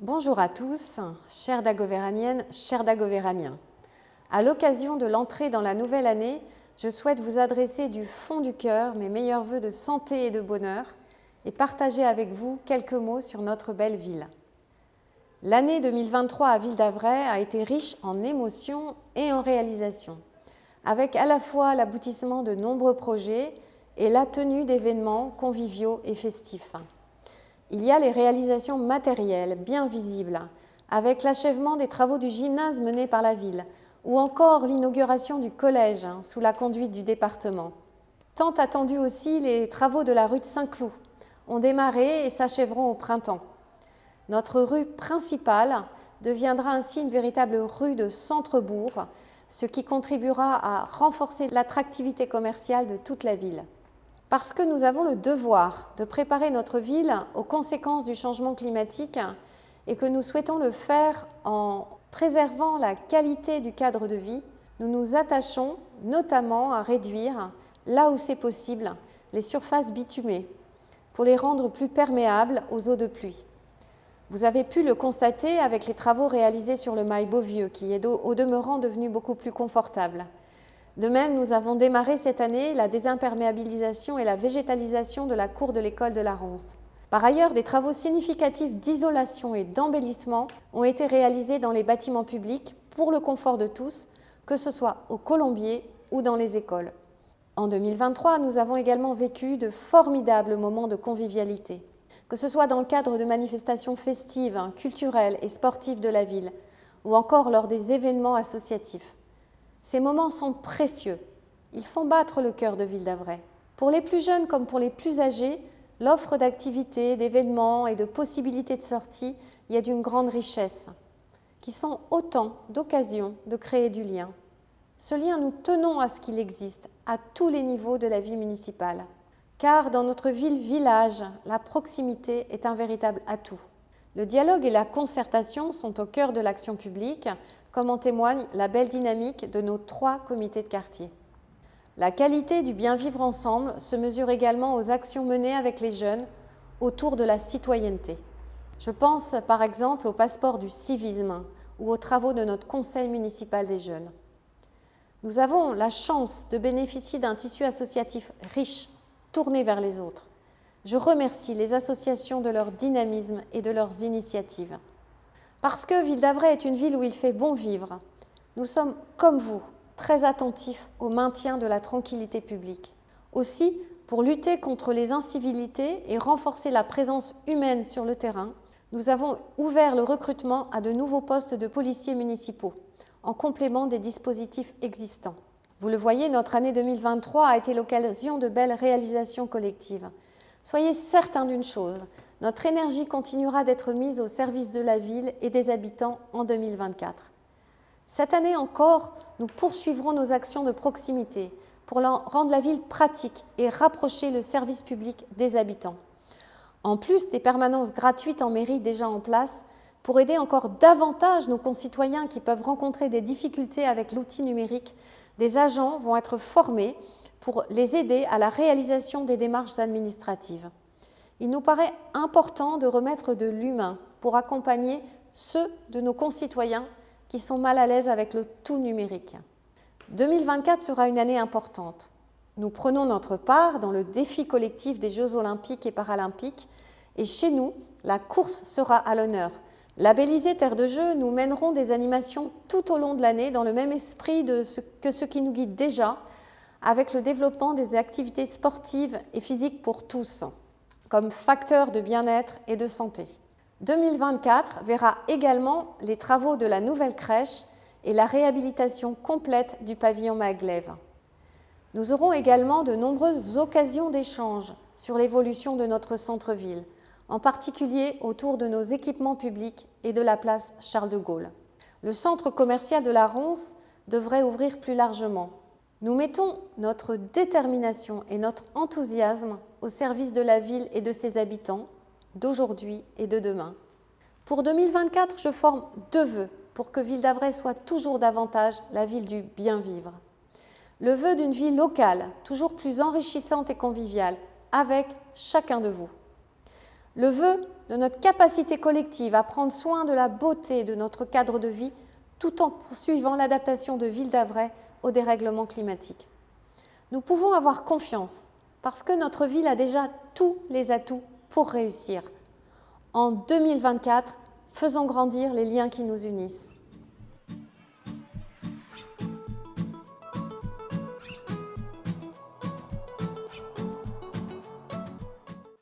Bonjour à tous, chères Dagovéraniennes, chers Dagovéraniens. À l'occasion de l'entrée dans la nouvelle année, je souhaite vous adresser du fond du cœur mes meilleurs vœux de santé et de bonheur et partager avec vous quelques mots sur notre belle ville. L'année 2023 à Ville-d'Avray a été riche en émotions et en réalisations, avec à la fois l'aboutissement de nombreux projets et la tenue d'événements conviviaux et festifs. Il y a les réalisations matérielles, bien visibles, avec l'achèvement des travaux du gymnase mené par la ville, ou encore l'inauguration du collège sous la conduite du département. Tant attendus aussi, les travaux de la rue de Saint-Cloud ont démarré et s'achèveront au printemps. Notre rue principale deviendra ainsi une véritable rue de centre-bourg, ce qui contribuera à renforcer l'attractivité commerciale de toute la ville. Parce que nous avons le devoir de préparer notre ville aux conséquences du changement climatique et que nous souhaitons le faire en préservant la qualité du cadre de vie, nous nous attachons notamment à réduire, là où c'est possible, les surfaces bitumées pour les rendre plus perméables aux eaux de pluie. Vous avez pu le constater avec les travaux réalisés sur le mail Beauvieux, qui est au demeurant devenu beaucoup plus confortable. De même, nous avons démarré cette année la désimperméabilisation et la végétalisation de la cour de l'école de la Ronce. Par ailleurs, des travaux significatifs d'isolation et d'embellissement ont été réalisés dans les bâtiments publics pour le confort de tous, que ce soit au Colombier ou dans les écoles. En 2023, nous avons également vécu de formidables moments de convivialité, que ce soit dans le cadre de manifestations festives, culturelles et sportives de la ville, ou encore lors des événements associatifs. Ces moments sont précieux. Ils font battre le cœur de Ville-d'Avray. Pour les plus jeunes comme pour les plus âgés, l'offre d'activités, d'événements et de possibilités de sortie y est d'une grande richesse, qui sont autant d'occasions de créer du lien. Ce lien, nous tenons à ce qu'il existe à tous les niveaux de la vie municipale, car dans notre ville-village, la proximité est un véritable atout. Le dialogue et la concertation sont au cœur de l'action publique, comme en témoigne la belle dynamique de nos 3 comités de quartier. La qualité du bien vivre ensemble se mesure également aux actions menées avec les jeunes autour de la citoyenneté. Je pense par exemple au passeport du civisme ou aux travaux de notre conseil municipal des jeunes. Nous avons la chance de bénéficier d'un tissu associatif riche, tourné vers les autres. Je remercie les associations de leur dynamisme et de leurs initiatives. Parce que Ville-d'Avray est une ville où il fait bon vivre, nous sommes, comme vous, très attentifs au maintien de la tranquillité publique. Aussi, pour lutter contre les incivilités et renforcer la présence humaine sur le terrain, nous avons ouvert le recrutement à de nouveaux postes de policiers municipaux, en complément des dispositifs existants. Vous le voyez, notre année 2023 a été l'occasion de belles réalisations collectives. Soyez certains d'une chose, notre énergie continuera d'être mise au service de la ville et des habitants en 2024. Cette année encore, nous poursuivrons nos actions de proximité pour rendre la ville pratique et rapprocher le service public des habitants. En plus des permanences gratuites en mairie déjà en place, pour aider encore davantage nos concitoyens qui peuvent rencontrer des difficultés avec l'outil numérique, des agents vont être formés pour les aider à la réalisation des démarches administratives. Il nous paraît important de remettre de l'humain pour accompagner ceux de nos concitoyens qui sont mal à l'aise avec le tout numérique. 2024 sera une année importante. Nous prenons notre part dans le défi collectif des Jeux olympiques et paralympiques et chez nous, la course sera à l'honneur. Labellisés Terre de Jeux, nous mènerons des animations tout au long de l'année dans le même esprit que ce qui nous guide déjà, avec le développement des activités sportives et physiques pour tous, comme facteur de bien-être et de santé. 2024 verra également les travaux de la nouvelle crèche et la réhabilitation complète du pavillon Maglev. Nous aurons également de nombreuses occasions d'échange sur l'évolution de notre centre-ville, en particulier autour de nos équipements publics et de la place Charles de Gaulle. Le centre commercial de la Ronce devrait ouvrir plus largement. Nous mettons notre détermination et notre enthousiasme au service de la ville et de ses habitants, d'aujourd'hui et de demain. Pour 2024, je forme 2 vœux pour que Ville-d'Avray soit toujours davantage la ville du bien vivre. Le vœu d'une vie locale, toujours plus enrichissante et conviviale, avec chacun de vous. Le vœu de notre capacité collective à prendre soin de la beauté de notre cadre de vie tout en poursuivant l'adaptation de Ville-d'Avray au dérèglement climatique. Nous pouvons avoir confiance parce que notre ville a déjà tous les atouts pour réussir. En 2024, faisons grandir les liens qui nous unissent.